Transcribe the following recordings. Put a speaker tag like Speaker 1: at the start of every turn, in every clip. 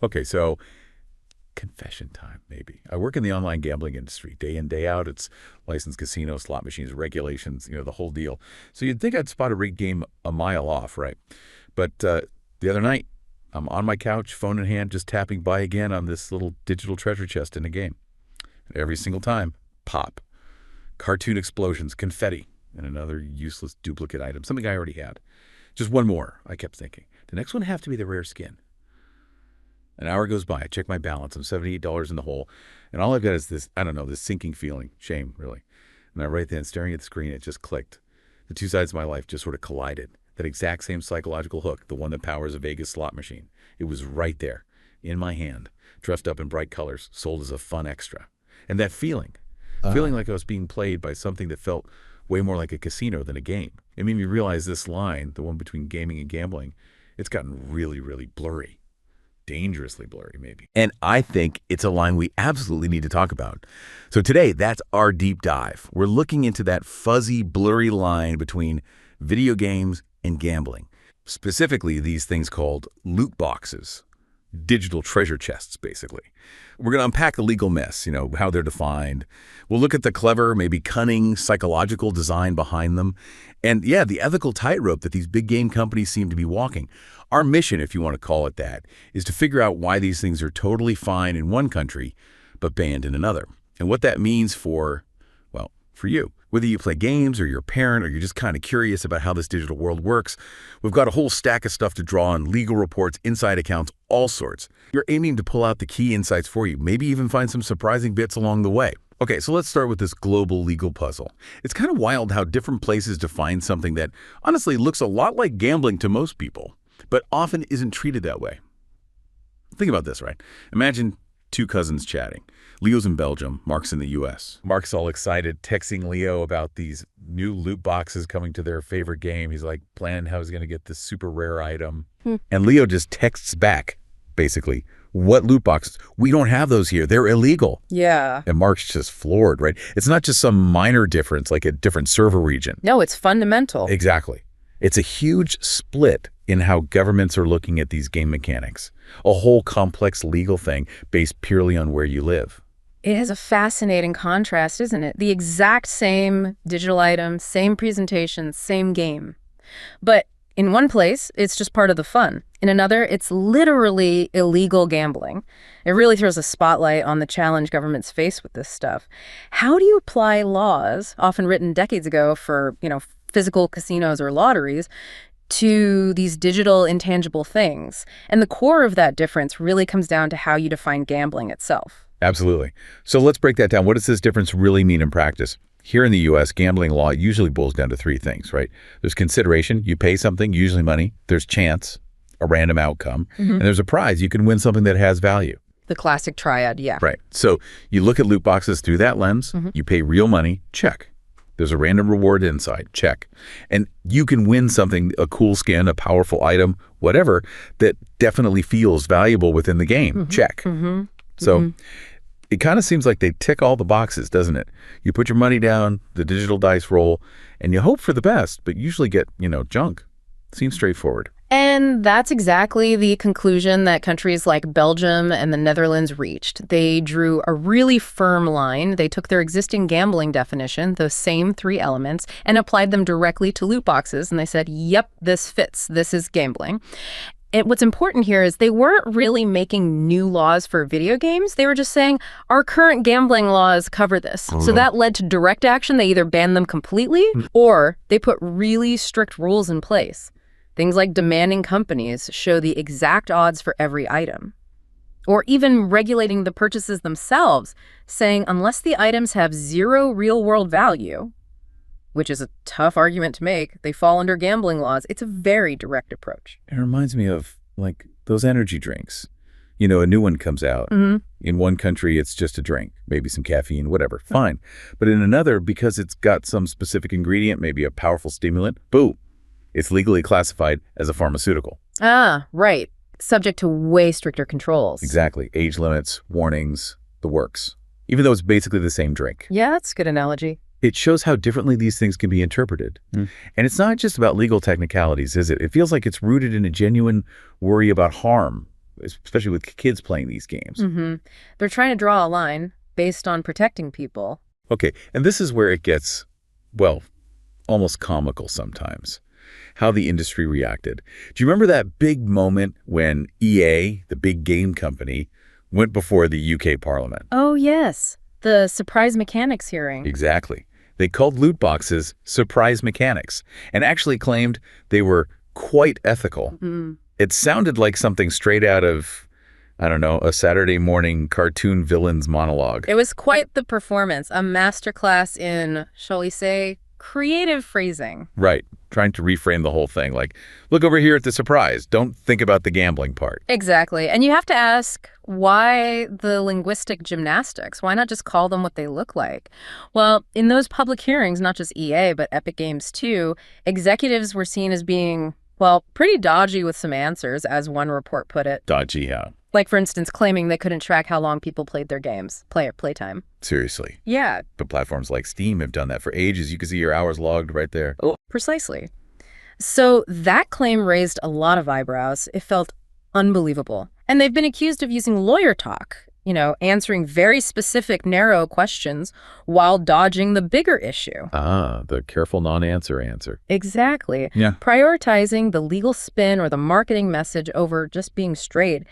Speaker 1: Okay, so confession time, maybe. I work in the online gambling industry. Day in, day out, it's licensed casinos, slot machines, regulations, the whole deal. So you'd think I'd spot a rigged game a mile off, right? But the other night, I'm on my couch, phone in hand, just tapping buy again on this little digital treasure chest in a game. And every single time, pop. Cartoon explosions, confetti, and another useless duplicate item, something I already had. Just one more, I kept thinking. The next one have to be the rare skin. An hour goes by. I check my balance. I'm $78 in the hole. And all I've got is this, I don't know, this sinking feeling. Shame, really. And I right then, staring at the screen, it just clicked. The two sides of my life just sort of collided. That exact same psychological hook, the one that powers a Vegas slot machine. It was right there, in my hand, dressed up in bright colors, sold as a fun extra. And that feeling like I was being played by something that felt way more like a casino than a game. It made me realize this line, the one between gaming and gambling, it's gotten really, really blurry. Dangerously blurry, maybe. And I think it's a line we absolutely need to talk about. So today, that's our deep dive. We're looking into that fuzzy, blurry line between video games and gambling. Specifically, these things called loot boxes, digital treasure chests, basically. We're going to unpack the legal mess, how they're defined. We'll look at the clever, maybe cunning, psychological design behind them. And yeah, the ethical tightrope that these big game companies seem to be walking. Our mission, if you want to call it that, is to figure out why these things are totally fine in one country, but banned in another. And what that means for you. Whether you play games or you're a parent or you're just kind of curious about how this digital world works, we've got a whole stack of stuff to draw on: legal reports, inside accounts, all sorts. We're aiming to pull out the key insights for you, maybe even find some surprising bits along the way. Okay, so let's start with this global legal puzzle. It's kind of wild how different places define something that honestly looks a lot like gambling to most people, but often isn't treated that way. Think about this, right? Imagine two cousins chatting. Leo's in Belgium, Mark's in the US. Mark's all excited, texting Leo about these new loot boxes coming to their favorite game. He's like planning how he's going to get this super rare item. And Leo just texts back, basically, what loot boxes? We don't have those here. They're illegal.
Speaker 2: Yeah.
Speaker 1: And Mark's just floored, right? It's not just some minor difference, like a different server region.
Speaker 2: No, it's fundamental.
Speaker 1: Exactly. It's a huge split in how governments are looking at these game mechanics. A whole complex legal thing based purely on where you live.
Speaker 2: It has a fascinating contrast, isn't it? The exact same digital item, same presentation, same game. But in one place, it's just part of the fun. In another, it's literally illegal gambling. It really throws a spotlight on the challenge governments face with this stuff. How do you apply laws, often written decades ago for, physical casinos or lotteries, to these digital intangible things? And the core of that difference really comes down to how you define gambling itself.
Speaker 1: Absolutely. So let's break that down. What does this difference really mean in practice? Here in the U.S., gambling law usually boils down to three things, right? There's consideration. You pay something, usually money. There's chance, a random outcome. And there's a prize. You can win something that has value.
Speaker 2: The classic triad, yeah.
Speaker 1: Right. So you look at loot boxes through that lens. You pay real money, check. There's a random reward inside, check. And you can win something, a cool skin, a powerful item, whatever, that definitely feels valuable within the game, check. So it kind of seems like they tick all the boxes, doesn't it? You put your money down, the digital dice roll, and you hope for the best, but usually get, junk. Seems straightforward.
Speaker 2: And that's exactly the conclusion that countries like Belgium and the Netherlands reached. They drew a really firm line. They took their existing gambling definition, those same three elements, and applied them directly to loot boxes. And they said, yep, this fits. This is gambling. And what's important here is they weren't really making new laws for video games. They were just saying, our current gambling laws cover this. So that led to direct action. They either banned them completely or they put really strict rules in place. Things like demanding companies show the exact odds for every item. Or even regulating the purchases themselves, saying unless the items have zero real-world value, which is a tough argument to make, they fall under gambling laws. It's a very direct approach.
Speaker 1: It reminds me of, those energy drinks. A new one comes out. In one country, it's just a drink, maybe some caffeine, whatever, fine. But in another, because it's got some specific ingredient, maybe a powerful stimulant, boom, it's legally classified as a pharmaceutical.
Speaker 2: Ah, right. Subject to way stricter controls.
Speaker 1: Exactly. Age limits, warnings, the works. Even though it's basically the same drink.
Speaker 2: Yeah, that's a good analogy.
Speaker 1: It shows how differently these things can be interpreted. And it's not just about legal technicalities, is it? It feels like it's rooted in a genuine worry about harm, especially with kids playing these games.
Speaker 2: They're trying to draw a line based on protecting people.
Speaker 1: Okay, and this is where it gets, well, almost comical sometimes, how the industry reacted. Do you remember that big moment when EA, the big game company, went before the UK Parliament?
Speaker 2: Oh, yes. The surprise mechanics hearing.
Speaker 1: Exactly. They called loot boxes surprise mechanics and actually claimed they were quite ethical. It sounded like something straight out of, I don't know, a Saturday morning cartoon villain's monologue.
Speaker 2: It was quite the performance, a masterclass in, shall we say, creative phrasing.
Speaker 1: Right. Trying to reframe the whole thing. Like, look over here at the surprise. Don't think about the gambling part.
Speaker 2: Exactly. And you have to ask, why the linguistic gymnastics? Why not just call them what they look like? Well, in those public hearings, not just EA, but Epic Games too, executives were seen as being, well, pretty dodgy with some answers, as one report put it.
Speaker 1: Dodgy, yeah.
Speaker 2: Like, for instance, claiming they couldn't track how long people played their games, playtime.
Speaker 1: Seriously.
Speaker 2: Yeah.
Speaker 1: But platforms like Steam have done that for ages. You can see your hours logged right there.
Speaker 2: Oh, precisely. So that claim raised a lot of eyebrows. It felt unbelievable. And they've been accused of using lawyer talk, answering very specific, narrow questions while dodging the bigger issue.
Speaker 1: Ah, the careful non-answer answer.
Speaker 2: Exactly.
Speaker 1: Yeah.
Speaker 2: Prioritizing the legal spin or the marketing message over just being straight.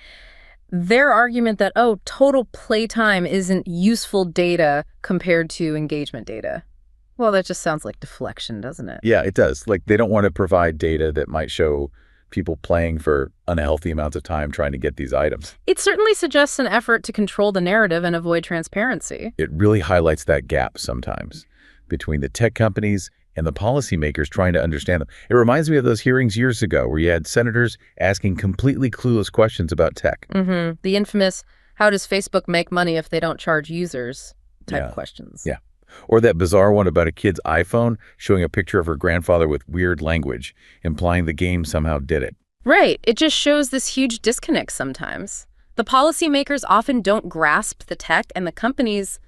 Speaker 2: Their argument that, total playtime isn't useful data compared to engagement data. Well, that just sounds like deflection, doesn't it?
Speaker 1: Yeah, it does. Like, they don't want to provide data that might show people playing for unhealthy amounts of time trying to get these items.
Speaker 2: It certainly suggests an effort to control the narrative and avoid transparency.
Speaker 1: It really highlights that gap sometimes between the tech companies and the policymakers trying to understand them. It reminds me of those hearings years ago where you had senators asking completely clueless questions about tech.
Speaker 2: The infamous, how does Facebook make money if they don't charge users type questions.
Speaker 1: Yeah. Or that bizarre one about a kid's iPhone showing a picture of her grandfather with weird language, implying the game somehow did it.
Speaker 2: Right. It just shows this huge disconnect sometimes. The policymakers often don't grasp the tech, and the companies,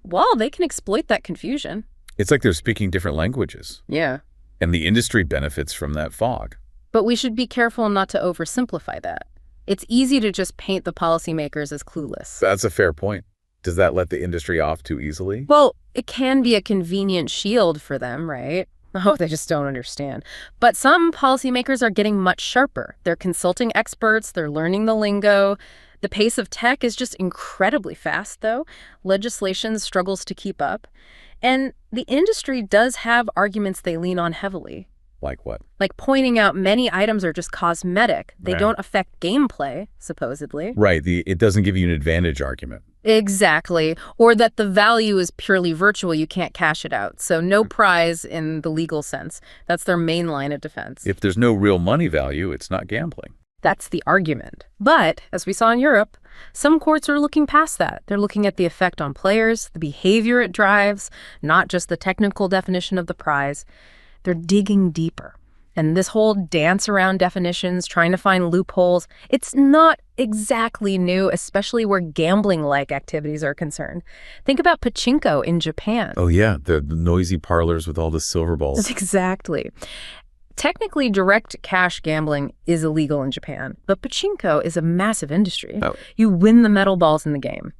Speaker 2: well, they can exploit that confusion.
Speaker 1: It's like they're speaking different languages.
Speaker 2: Yeah.
Speaker 1: And the industry benefits from that fog.
Speaker 2: But we should be careful not to oversimplify that. It's easy to just paint the policymakers as clueless.
Speaker 1: That's a fair point. Does that let the industry off too easily?
Speaker 2: Well, it can be a convenient shield for them, right? Oh, they just don't understand. But some policymakers are getting much sharper. They're consulting experts, they're learning the lingo. The pace of tech is just incredibly fast, though. Legislation struggles to keep up. And the industry does have arguments they lean on heavily.
Speaker 1: Like what?
Speaker 2: Like pointing out many items are just cosmetic. They don't affect gameplay, supposedly.
Speaker 1: Right. It doesn't give you an advantage argument.
Speaker 2: Exactly. Or that the value is purely virtual, you can't cash it out. So no prize in the legal sense. That's their main line of defense.
Speaker 1: If there's no real money value, it's not gambling.
Speaker 2: That's the argument. But, as we saw in Europe, some courts are looking past that. They're looking at the effect on players, the behavior it drives, not just the technical definition of the prize. They're digging deeper. And this whole dance around definitions, trying to find loopholes, it's not exactly new, especially where gambling-like activities are concerned. Think about pachinko in Japan.
Speaker 1: Oh, yeah, the noisy parlors with all the silver balls.
Speaker 2: Exactly. Technically, direct cash gambling is illegal in Japan, but pachinko is a massive industry.
Speaker 1: Oh.
Speaker 2: You win the metal balls in the game.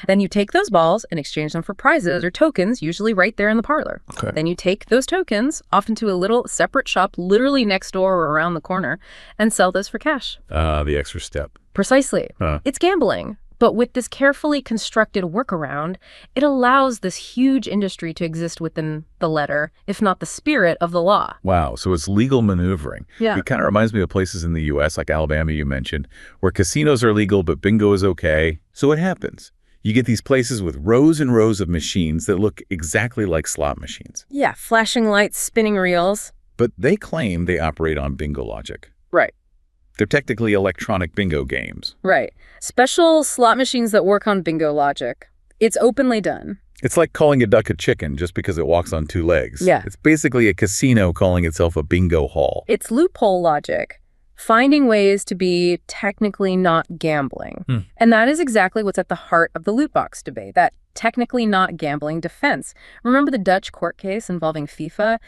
Speaker 2: Then you take those balls and exchange them for prizes or tokens, usually right there in the parlor.
Speaker 1: Okay.
Speaker 2: Then you take those tokens off into a little separate shop literally next door or around the corner and sell those for cash.
Speaker 1: The extra step.
Speaker 2: Precisely. It's gambling. But with this carefully constructed workaround, it allows this huge industry to exist within the letter, if not the spirit, of the law.
Speaker 1: Wow, so it's legal maneuvering.
Speaker 2: Yeah.
Speaker 1: It kind of reminds me of places in the U.S., like Alabama you mentioned, where casinos are legal, but bingo is okay. So what happens? You get these places with rows and rows of machines that look exactly like slot machines.
Speaker 2: Yeah, flashing lights, spinning reels.
Speaker 1: But they claim they operate on bingo logic.
Speaker 2: Right.
Speaker 1: They're technically electronic bingo games.
Speaker 2: Right. Special slot machines that work on bingo logic. It's openly done.
Speaker 1: It's like calling a duck a chicken just because it walks on two legs.
Speaker 2: Yeah.
Speaker 1: It's basically a casino calling itself a bingo hall.
Speaker 2: It's loophole logic. Finding ways to be technically not gambling. And that is exactly what's at the heart of the loot box debate, that technically not gambling defense. Remember the Dutch court case involving FIFA?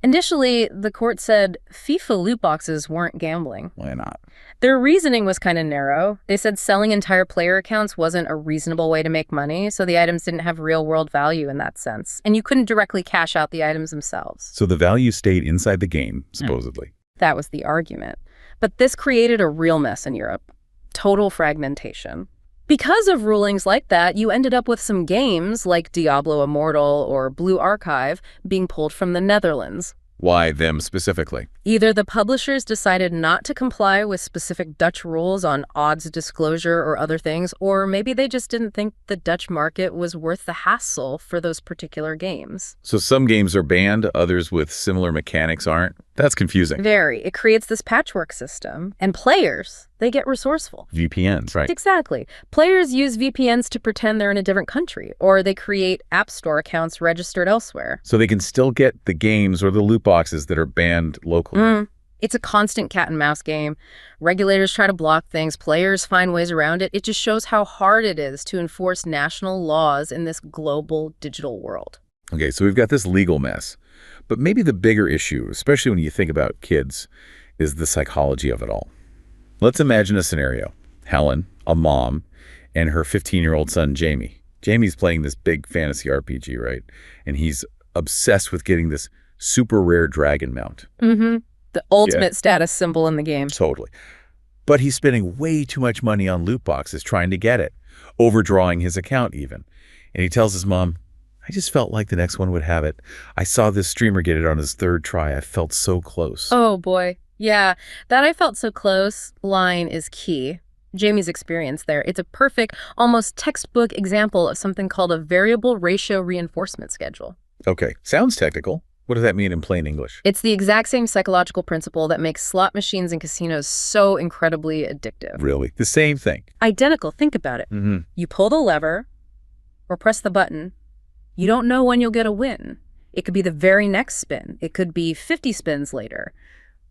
Speaker 2: Initially, the court said FIFA loot boxes weren't gambling.
Speaker 1: Why not?
Speaker 2: Their reasoning was kind of narrow. They said selling entire player accounts wasn't a reasonable way to make money, so the items didn't have real-world value in that sense. And you couldn't directly cash out the items themselves.
Speaker 1: So the value stayed inside the game, supposedly.
Speaker 2: That was the argument. But this created a real mess in Europe. Total fragmentation. Because of rulings like that, you ended up with some games, like Diablo Immortal or Blue Archive, being pulled from the Netherlands.
Speaker 1: Why them specifically?
Speaker 2: Either the publishers decided not to comply with specific Dutch rules on odds disclosure or other things, or maybe they just didn't think the Dutch market was worth the hassle for those particular games.
Speaker 1: So some games are banned, others with similar mechanics aren't? That's confusing.
Speaker 2: Very. It creates this patchwork system. And players, they get resourceful.
Speaker 1: VPNs, right?
Speaker 2: Exactly. Players use VPNs to pretend they're in a different country, or they create App Store accounts registered elsewhere.
Speaker 1: So they can still get the games or the loot boxes that are banned locally.
Speaker 2: It's a constant cat and mouse game. Regulators try to block things. Players find ways around it. It just shows how hard it is to enforce national laws in this global digital world.
Speaker 1: Okay, so we've got this legal mess. But maybe the bigger issue, especially when you think about kids, is the psychology of it all. Let's imagine a scenario. Helen, a mom, and her 15-year-old son, Jamie. Jamie's playing this big fantasy RPG, right? And he's obsessed with getting this super rare dragon mount.
Speaker 2: The ultimate status symbol in the game.
Speaker 1: Totally. But he's spending way too much money on loot boxes trying to get it, overdrawing his account even. And he tells his mom, I just felt like the next one would have it. I saw this streamer get it on his third try. I felt so close.
Speaker 2: Oh, boy. Yeah, that I felt so close line is key. Jamie's experience there. It's a perfect, almost textbook example of something called a variable ratio reinforcement schedule.
Speaker 1: Okay, sounds technical. What does that mean in plain English?
Speaker 2: It's the exact same psychological principle that makes slot machines and casinos so incredibly addictive.
Speaker 1: Really? The same thing.
Speaker 2: Identical. Think about it. You pull the lever or press the button. You don't know when you'll get a win. It could be the very next spin. It could be 50 spins later.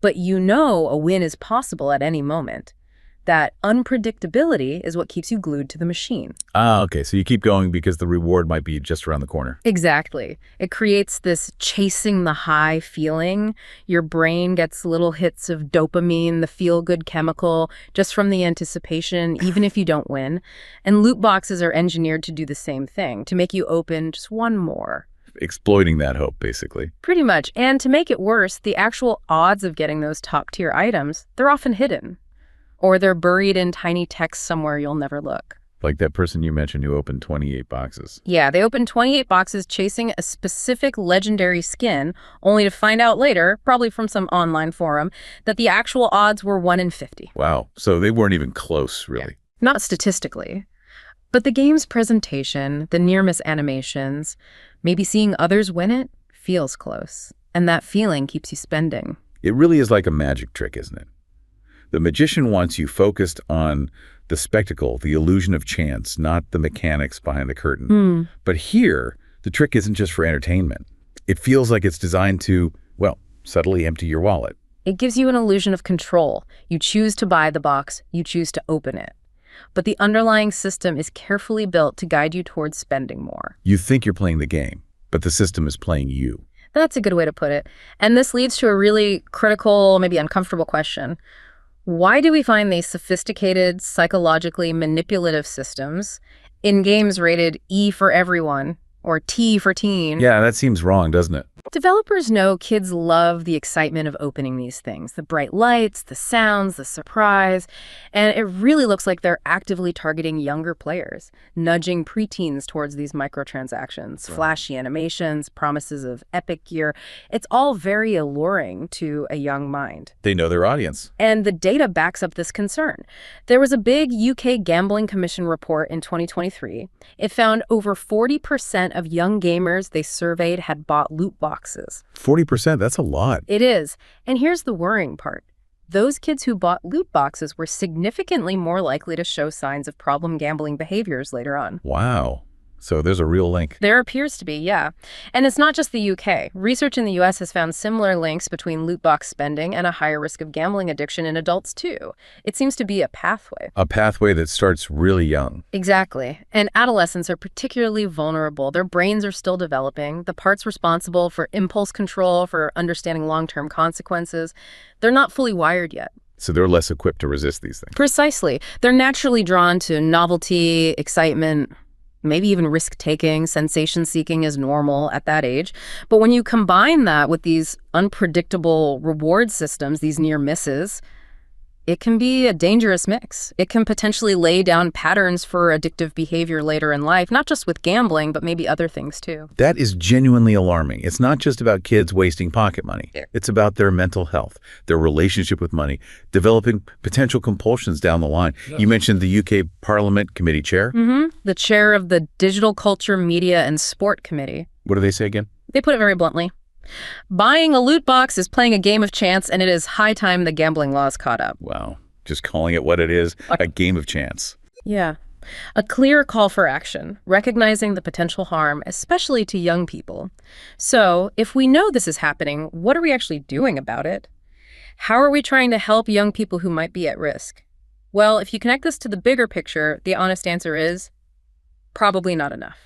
Speaker 2: But you know a win is possible at any moment. That unpredictability is what keeps you glued to the machine.
Speaker 1: Ah, okay. So you keep going because the reward might be just around the corner.
Speaker 2: Exactly. It creates this chasing the high feeling. Your brain gets little hits of dopamine, the feel-good chemical, just from the anticipation, even if you don't win. And loot boxes are engineered to do the same thing, to make you open just one more.
Speaker 1: Exploiting that hope, basically.
Speaker 2: Pretty much. And to make it worse, the actual odds of getting those top-tier items, they're often hidden. Or they're buried in tiny text somewhere you'll never look.
Speaker 1: Like that person you mentioned who opened 28 boxes.
Speaker 2: Yeah, they opened 28 boxes chasing a specific legendary skin, only to find out later, probably from some online forum, that the actual odds were 1 in 50.
Speaker 1: Wow. So they weren't even close, really.
Speaker 2: Not statistically. But the game's presentation, the near-miss animations, maybe seeing others win it, feels close. And that feeling keeps you spending.
Speaker 1: It really is like a magic trick, isn't it? The magician wants you focused on the spectacle, the illusion of chance, not the mechanics behind the curtain. But here, the trick isn't just for entertainment. It feels like it's designed to, well, subtly empty your wallet.
Speaker 2: It gives you an illusion of control. You choose to buy the box, you choose to open it. But the underlying system is carefully built to guide you towards spending more.
Speaker 1: You think you're playing the game, but the system is playing you.
Speaker 2: That's a good way to put it. And this leads to a really critical, maybe uncomfortable question. Why do we find these sophisticated, psychologically manipulative systems in games rated E for everyone or T for teen?
Speaker 1: Yeah, that seems wrong, doesn't it?
Speaker 2: Developers know kids love the excitement of opening these things, the bright lights, the sounds, the surprise, and it really looks like they're actively targeting younger players, nudging preteens towards these microtransactions, flashy animations, promises of epic gear. It's all very alluring to a young mind.
Speaker 1: They know their audience.
Speaker 2: And the data backs up this concern. There was a big UK Gambling Commission report in 2023. It found over 40% of young gamers they surveyed had bought loot boxes.
Speaker 1: 40%, that's a lot.
Speaker 2: It is. And here's the worrying part. Those kids who bought loot boxes were significantly more likely to show signs of problem gambling behaviors later on.
Speaker 1: Wow. So there's a real link.
Speaker 2: There appears to be, yeah. And it's not just the UK. Research in the US has found similar links between loot box spending and a higher risk of gambling addiction in adults, too. It seems to be a pathway.
Speaker 1: A pathway that starts really young.
Speaker 2: Exactly. And adolescents are particularly vulnerable. Their brains are still developing. The parts responsible for impulse control, for understanding long-term consequences, they're not fully wired yet.
Speaker 1: So they're less equipped to resist these things.
Speaker 2: Precisely. They're naturally drawn to novelty, excitement, maybe even risk-taking. Sensation-seeking is normal at that age. But when you combine that with these unpredictable reward systems, these near misses, it can be a dangerous mix. It can potentially lay down patterns for addictive behavior later in life, not just with gambling, but maybe other things too.
Speaker 1: That is genuinely alarming. It's not just about kids wasting pocket money. It's about their mental health, their relationship with money, developing potential compulsions down the line. You mentioned the UK Parliament Committee chair.
Speaker 2: The chair of the Digital Culture, Media and Sport Committee.
Speaker 1: What do they say again?
Speaker 2: They put it very bluntly. Buying a loot box is playing a game of chance, and it is high time the gambling laws caught up.
Speaker 1: Wow. Just calling it what it is, a game of chance.
Speaker 2: Yeah. A clear call for action, recognizing the potential harm, especially to young people. So, if we know this is happening, what are we actually doing about it? How are we trying to help young people who might be at risk? Well, if you connect this to the bigger picture, the honest answer is probably not enough.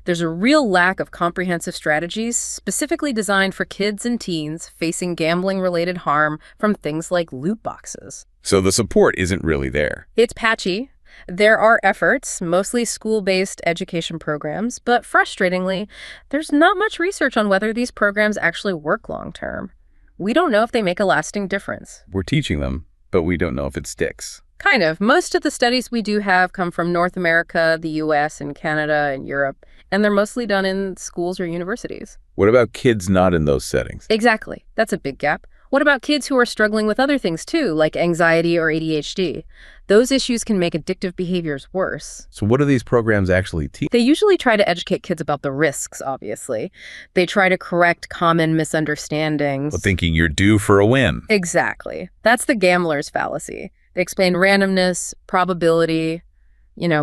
Speaker 2: There's a real lack of comprehensive strategies specifically designed for kids and teens facing gambling-related harm from things like loot boxes.
Speaker 1: So the support isn't really there.
Speaker 2: It's patchy. There are efforts, mostly school-based education programs, but frustratingly, there's not much research on whether these programs actually work long-term. We don't know if they make a lasting difference.
Speaker 1: We're teaching them, but we don't know if it sticks.
Speaker 2: Kind of. Most of the studies we do have come from North America, the US, and Canada, and Europe, and they're mostly done in schools or universities.
Speaker 1: What about kids not in those settings?
Speaker 2: Exactly. That's a big gap. What about kids who are struggling with other things too, like anxiety or ADHD? Those issues can make addictive behaviors worse.
Speaker 1: So what do these programs actually teach?
Speaker 2: They usually try to educate kids about the risks, obviously. They try to correct common misunderstandings.
Speaker 1: Well, thinking you're due for a win.
Speaker 2: Exactly. That's the gambler's fallacy. They explain randomness, probability,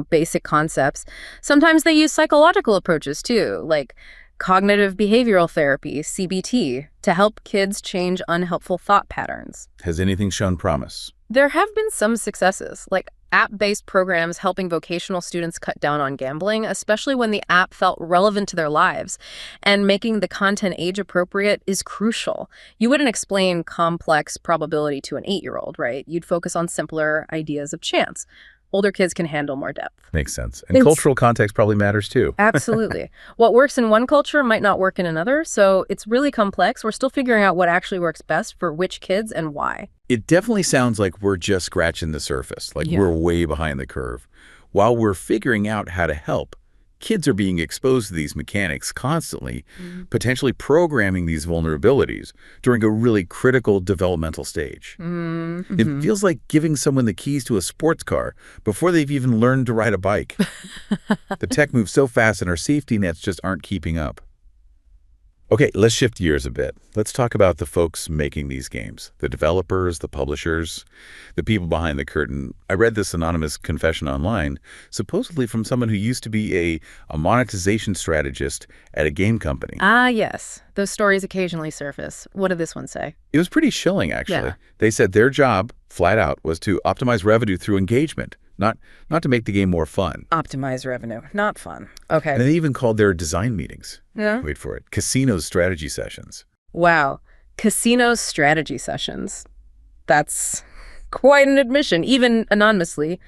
Speaker 2: basic concepts. Sometimes they use psychological approaches too, like cognitive behavioral therapy, CBT, to help kids change unhelpful thought patterns.
Speaker 1: Has anything shown promise?
Speaker 2: There have been some successes, like app-based programs helping vocational students cut down on gambling, especially when the app felt relevant to their lives. And making the content age-appropriate is crucial. You wouldn't explain complex probability to an 8-year-old, right? You'd focus on simpler ideas of chance. Older kids can handle more depth.
Speaker 1: Makes sense. And cultural context probably matters too.
Speaker 2: Absolutely. What works in one culture might not work in another, so it's really complex. We're still figuring out what actually works best for which kids and why.
Speaker 1: It definitely sounds like we're just scratching the surface, like we're way behind the curve. While we're figuring out how to help, kids are being exposed to these mechanics constantly, potentially programming these vulnerabilities during a really critical developmental stage. It feels like giving someone the keys to a sports car before they've even learned to ride a bike. The tech moves so fast and our safety nets just aren't keeping up. Okay, let's shift gears a bit. Let's talk about the folks making these games, the developers, the publishers, the people behind the curtain. I read this anonymous confession online, supposedly from someone who used to be a monetization strategist at a game company.
Speaker 2: Ah, yes. Those stories occasionally surface. What did this one say?
Speaker 1: It was pretty chilling, actually.
Speaker 2: Yeah.
Speaker 1: They said their job, flat out, was to optimize revenue through engagement, not to make the game more fun.
Speaker 2: Optimize revenue. Not fun. Okay.
Speaker 1: And they even called their design meetings.
Speaker 2: Yeah.
Speaker 1: Wait for it. Casino strategy sessions.
Speaker 2: Wow. Casino strategy sessions. That's quite an admission, even anonymously.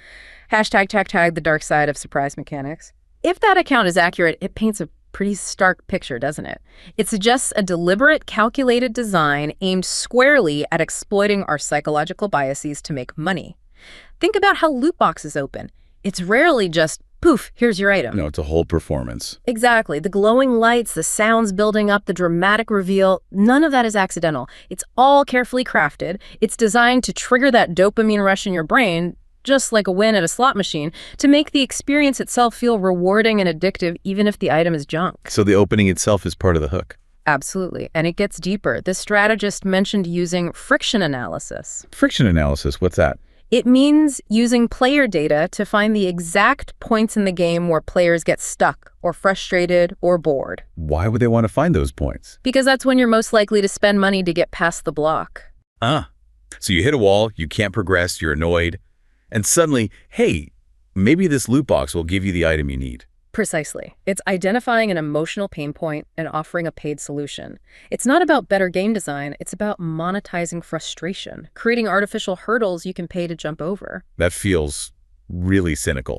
Speaker 2: Hashtag the dark side of surprise mechanics. If that account is accurate, it paints a pretty stark picture, doesn't it? It suggests a deliberate, calculated design aimed squarely at exploiting our psychological biases to make money. Think about how loot boxes open. It's rarely just, poof, here's your item.
Speaker 1: No, it's a whole performance.
Speaker 2: Exactly. The glowing lights, the sounds building up, the dramatic reveal, none of that is accidental. It's all carefully crafted. It's designed to trigger that dopamine rush in your brain, just like a win at a slot machine, to make the experience itself feel rewarding and addictive, even if the item is junk.
Speaker 1: So the opening itself is part of the hook.
Speaker 2: Absolutely. And it gets deeper. This strategist mentioned using friction analysis.
Speaker 1: Friction analysis, what's that?
Speaker 2: It means using player data to find the exact points in the game where players get stuck or frustrated or bored.
Speaker 1: Why would they want to find those points?
Speaker 2: Because that's when you're most likely to spend money to get past the block.
Speaker 1: So you hit a wall, you can't progress, you're annoyed, and suddenly, hey, maybe this loot box will give you the item you need.
Speaker 2: Precisely. It's identifying an emotional pain point and offering a paid solution. It's not about better game design, it's about monetizing frustration, creating artificial hurdles you can pay to jump over.
Speaker 1: That feels really cynical.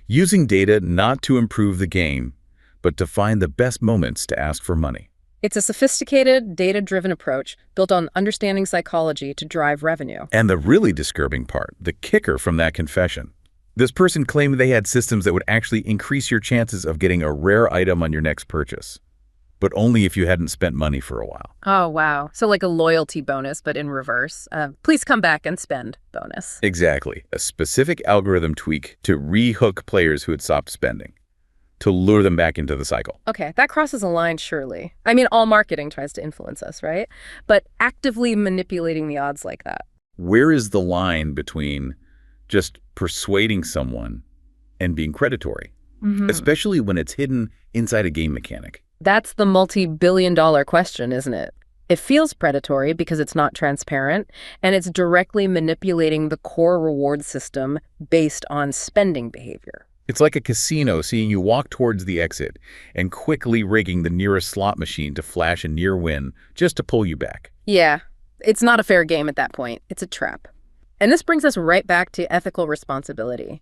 Speaker 1: Using data not to improve the game, but to find the best moments to ask for money.
Speaker 2: It's a sophisticated, data-driven approach built on understanding psychology to drive revenue.
Speaker 1: And the really disturbing part, the kicker from that confession. This person claimed they had systems that would actually increase your chances of getting a rare item on your next purchase, but only if you hadn't spent money for a while.
Speaker 2: Oh, wow. So like a loyalty bonus, but in reverse. Please come back and spend bonus.
Speaker 1: Exactly. A specific algorithm tweak to re-hook players who had stopped spending, to lure them back into the cycle.
Speaker 2: Okay, that crosses a line, surely. I mean, all marketing tries to influence us, right? But actively manipulating the odds like that.
Speaker 1: Where is the line between just persuading someone and being predatory, especially when it's hidden inside a game mechanic?
Speaker 2: That's the multi-billion-dollar question, isn't it? It feels predatory because it's not transparent, and it's directly manipulating the core reward system based on spending behavior.
Speaker 1: It's like a casino seeing you walk towards the exit and quickly rigging the nearest slot machine to flash a near win just to pull you back.
Speaker 2: Yeah, it's not a fair game at that point. It's a trap. And this brings us right back to ethical responsibility.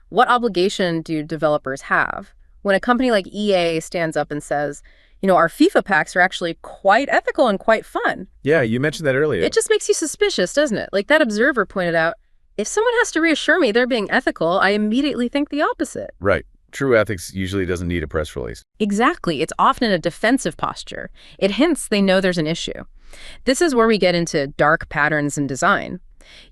Speaker 2: What obligation do developers have? When a company like EA stands up and says, you know, our FIFA packs are actually quite ethical and quite fun.
Speaker 1: Yeah, you mentioned that earlier.
Speaker 2: It just makes you suspicious, doesn't it? Like that observer pointed out, if someone has to reassure me they're being ethical, I immediately think the opposite.
Speaker 1: Right. True ethics usually doesn't need a press release.
Speaker 2: Exactly. It's often a defensive posture. It hints they know there's an issue. This is where we get into dark patterns in design.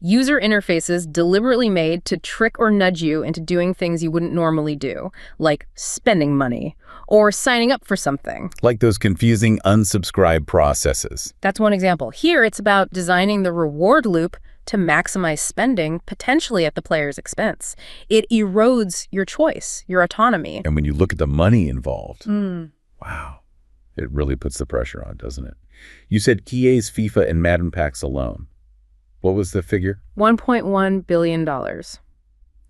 Speaker 2: User interfaces deliberately made to trick or nudge you into doing things you wouldn't normally do, like spending money or signing up for something.
Speaker 1: Like those confusing unsubscribe processes.
Speaker 2: That's one example. Here, it's about designing the reward loop to maximize spending, potentially at the player's expense. It erodes your choice, your autonomy.
Speaker 1: And when you look at the money involved, wow, it really puts the pressure on, doesn't it? You said EA's FIFA and Madden packs alone. What was the figure?
Speaker 2: $1.1 billion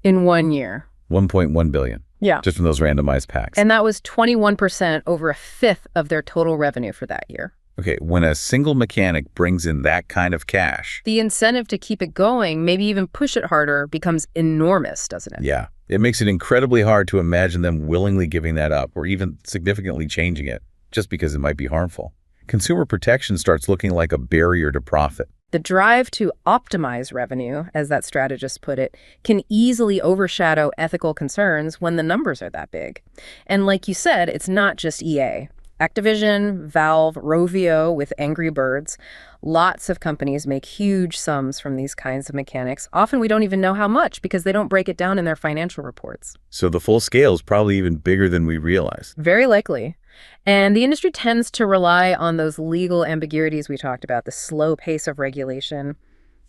Speaker 2: in 1 year.
Speaker 1: 1.1 billion.
Speaker 2: Yeah.
Speaker 1: Just from those randomized packs.
Speaker 2: And that was 21%, over a fifth of their total revenue for that year.
Speaker 1: Okay, when a single mechanic brings in that kind of cash,
Speaker 2: the incentive to keep it going, maybe even push it harder, becomes enormous, doesn't it?
Speaker 1: Yeah. It makes it incredibly hard to imagine them willingly giving that up or even significantly changing it just because it might be harmful. Consumer protection starts looking like a barrier to profit.
Speaker 2: The drive to optimize revenue, as that strategist put it, can easily overshadow ethical concerns when the numbers are that big. And like you said, it's not just EA. Activision, Valve, Rovio with Angry Birds. Lots of companies make huge sums from these kinds of mechanics. Often we don't even know how much because they don't break it down in their financial reports.
Speaker 1: So the full scale is probably even bigger than we realize.
Speaker 2: Very likely. And the industry tends to rely on those legal ambiguities we talked about, the slow pace of regulation.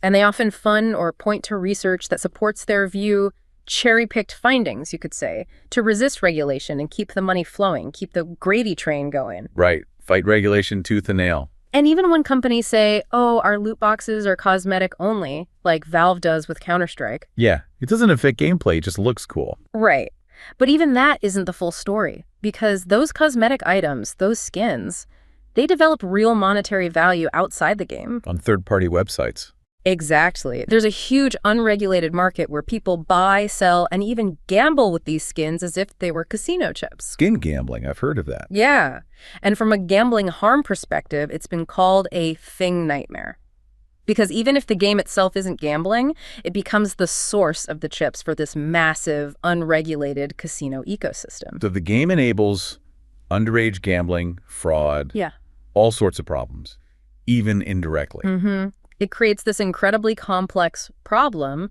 Speaker 2: And they often fund or point to research that supports their view, cherry-picked findings, you could say, to resist regulation and keep the money flowing, keep the Grady train going.
Speaker 1: Right. Fight regulation tooth and nail.
Speaker 2: And even when companies say, oh, our loot boxes are cosmetic only, like Valve does with Counter-Strike.
Speaker 1: Yeah, it doesn't affect gameplay, it just looks cool.
Speaker 2: Right. But even that isn't the full story, because those cosmetic items, those skins, they develop real monetary value outside the game.
Speaker 1: On third-party websites.
Speaker 2: Exactly. There's a huge unregulated market where people buy, sell, and even gamble with these skins as if they were casino chips.
Speaker 1: Skin gambling, I've heard of that.
Speaker 2: Yeah. And from a gambling harm perspective, it's been called a thing nightmare. Because even if the game itself isn't gambling, it becomes the source of the chips for this massive, unregulated casino ecosystem.
Speaker 1: So the game enables underage gambling, fraud, all sorts of problems, even indirectly.
Speaker 2: It creates this incredibly complex problem.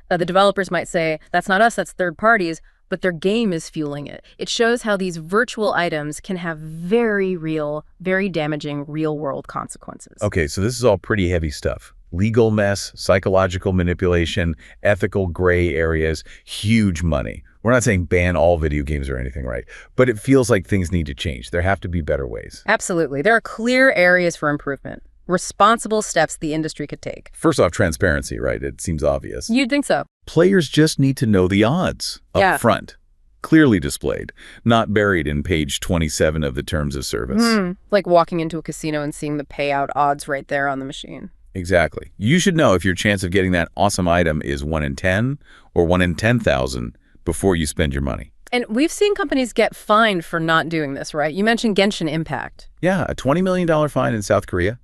Speaker 2: The developers might say, that's not us, that's third parties, but their game is fueling it. It shows how these virtual items can have very real, very damaging real-world consequences.
Speaker 1: Okay, so this is all pretty heavy stuff. Legal mess, psychological manipulation, ethical gray areas, huge money. We're not saying ban all video games or anything, right? But it feels like things need to change. There have to be better ways.
Speaker 2: Absolutely. There are clear areas for improvement, responsible steps the industry could take.
Speaker 1: First off, transparency, right? It seems obvious.
Speaker 2: You'd think so.
Speaker 1: Players just need to know the odds up front, clearly displayed, not buried in page 27 of the terms of service.
Speaker 2: Like walking into a casino and seeing the payout odds right there on the machine.
Speaker 1: Exactly. You should know if your chance of getting that awesome item is 1 in 10 or 1 in 10,000 before you spend your money.
Speaker 2: And we've seen companies get fined for not doing this, right? You mentioned Genshin Impact.
Speaker 1: Yeah, a $20 million fine in South Korea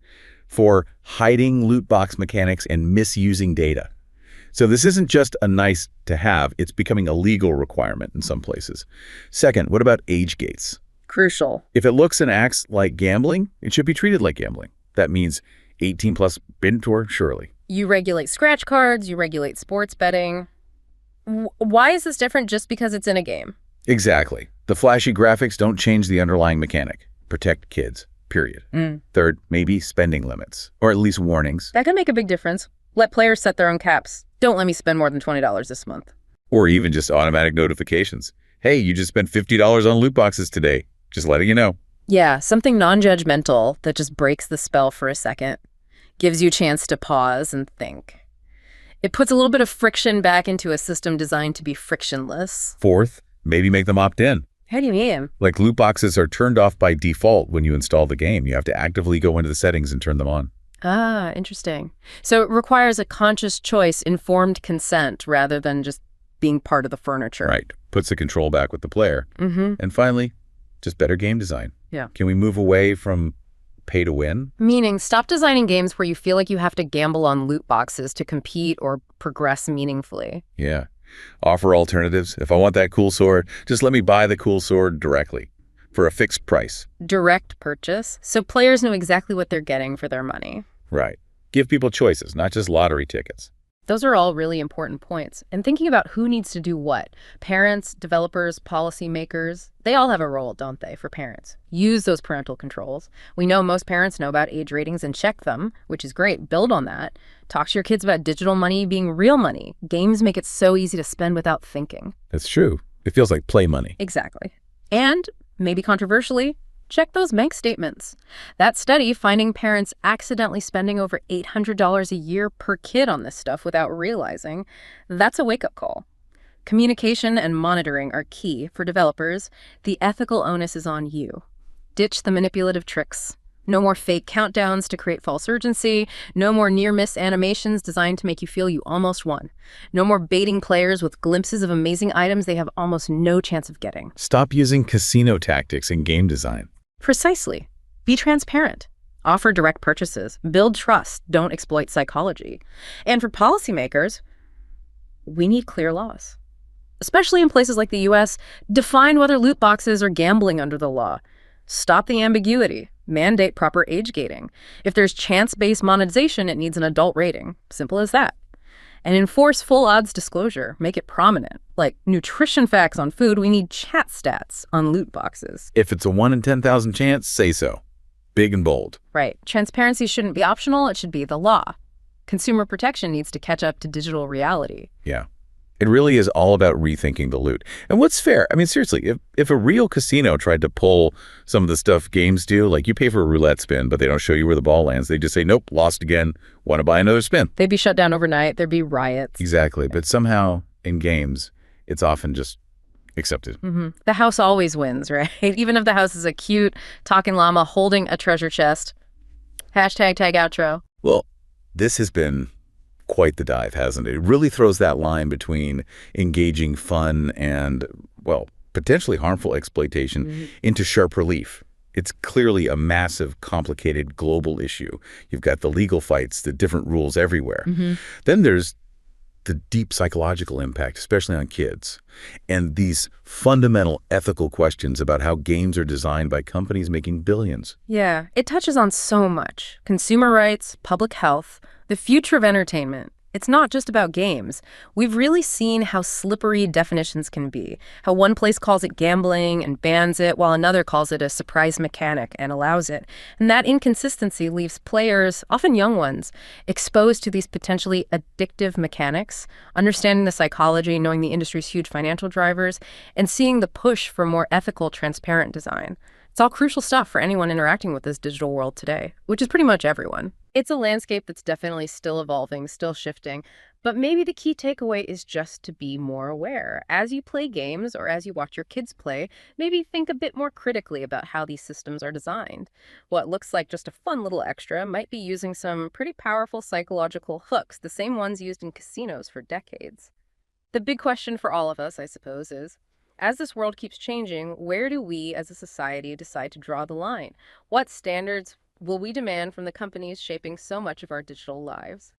Speaker 1: for hiding loot box mechanics and misusing data. So this isn't just a nice to have, it's becoming a legal requirement in some places. Second, what about age gates?
Speaker 2: Crucial.
Speaker 1: If it looks and acts like gambling, it should be treated like gambling. That means 18 plus Bintor, surely.
Speaker 2: You regulate scratch cards, you regulate sports betting. Why is this different just because it's in a game?
Speaker 1: Exactly. The flashy graphics don't change the underlying mechanic. Protect kids, period. Third, maybe spending limits, or at least warnings.
Speaker 2: That can make a big difference. Let players set their own caps. Don't let me spend more than $20 this month.
Speaker 1: Or even just automatic notifications. Hey, you just spent $50 on loot boxes today. Just letting you know.
Speaker 2: Yeah, something non-judgmental that just breaks the spell for a second. Gives you a chance to pause and think. It puts a little bit of friction back into a system designed to be frictionless.
Speaker 1: Fourth, maybe make them opt in.
Speaker 2: How do you mean?
Speaker 1: Like loot boxes are turned off by default when you install the game. You have to actively go into the settings and turn them on.
Speaker 2: Ah, interesting. So it requires a conscious choice, informed consent, rather than just being part of the furniture.
Speaker 1: Right. Puts the control back with the player. And finally, just better game design.
Speaker 2: Yeah.
Speaker 1: Can we move away from pay to win?
Speaker 2: Meaning, stop designing games where you feel like you have to gamble on loot boxes to compete or progress meaningfully.
Speaker 1: Yeah. Offer alternatives. If I want that cool sword, just let me buy the cool sword directly for a fixed price.
Speaker 2: Direct purchase, so players know exactly what they're getting for their money.
Speaker 1: Right. Give people choices, not just lottery tickets.
Speaker 2: Those are all really important points. And thinking about who needs to do what. Parents, developers, policymakers, they all have a role, don't they, for parents? Use those parental controls. We know most parents know about age ratings and check them, which is great. Build on that. Talk to your kids about digital money being real money. Games make it so easy to spend without thinking.
Speaker 1: That's true. It feels like play money.
Speaker 2: Exactly. And, maybe controversially, check those bank statements. That study finding parents accidentally spending over $800 a year per kid on this stuff without realizing, that's a wake-up call. Communication and monitoring are key for developers. The ethical onus is on you. Ditch the manipulative tricks. No more fake countdowns to create false urgency. No more near-miss animations designed to make you feel you almost won. No more baiting players with glimpses of amazing items they have almost no chance of getting.
Speaker 1: Stop using casino tactics in game design.
Speaker 2: Precisely. Be transparent. Offer direct purchases. Build trust. Don't exploit psychology. And for policymakers, we need clear laws. Especially in places like the US, define whether loot boxes are gambling under the law. Stop the ambiguity. Mandate proper age gating. If there's chance-based monetization, it needs an adult rating. Simple as that. And enforce full odds disclosure. Make it prominent. Like nutrition facts on food, we need chat stats on loot boxes.
Speaker 1: If it's a 1 in 10,000 chance, say so. Big and bold.
Speaker 2: Right. Transparency shouldn't be optional, it should be the law. Consumer protection needs to catch up to digital reality.
Speaker 1: Yeah. It really is all about rethinking the loot. And what's fair? I mean, seriously, if a real casino tried to pull some of the stuff games do, like you pay for a roulette spin, but they don't show you where the ball lands. They just say, nope, lost again. Want to buy another spin?
Speaker 2: They'd be shut down overnight. There'd be riots.
Speaker 1: Exactly. But somehow in games, it's often just accepted.
Speaker 2: The house always wins, right? Even if the house is a cute talking llama holding a treasure chest. Hashtag tag outro.
Speaker 1: Well, this has been quite the dive, hasn't it? It really throws that line between engaging fun and, well, potentially harmful exploitation into sharp relief. It's clearly a massive, complicated global issue. You've got the legal fights, the different rules everywhere. Then there's the deep psychological impact, especially on kids, and these fundamental ethical questions about how games are designed by companies making billions.
Speaker 2: Yeah, it touches on so much. Consumer rights, public health, the future of entertainment. It's not just about games. We've really seen how slippery definitions can be, how one place calls it gambling and bans it, while another calls it a surprise mechanic and allows it. And that inconsistency leaves players, often young ones, exposed to these potentially addictive mechanics, understanding the psychology, knowing the industry's huge financial drivers, and seeing the push for more ethical, transparent design. It's all crucial stuff for anyone interacting with this digital world today, which is pretty much everyone. It's a landscape that's definitely still evolving, still shifting, but maybe the key takeaway is just to be more aware. As you play games or as you watch your kids play, maybe think a bit more critically about how these systems are designed. What looks like just a fun little extra might be using some pretty powerful psychological hooks, the same ones used in casinos for decades. The big question for all of us, I suppose, is as this world keeps changing, where do we as a society decide to draw the line? What standards will we demand from the companies shaping so much of our digital lives?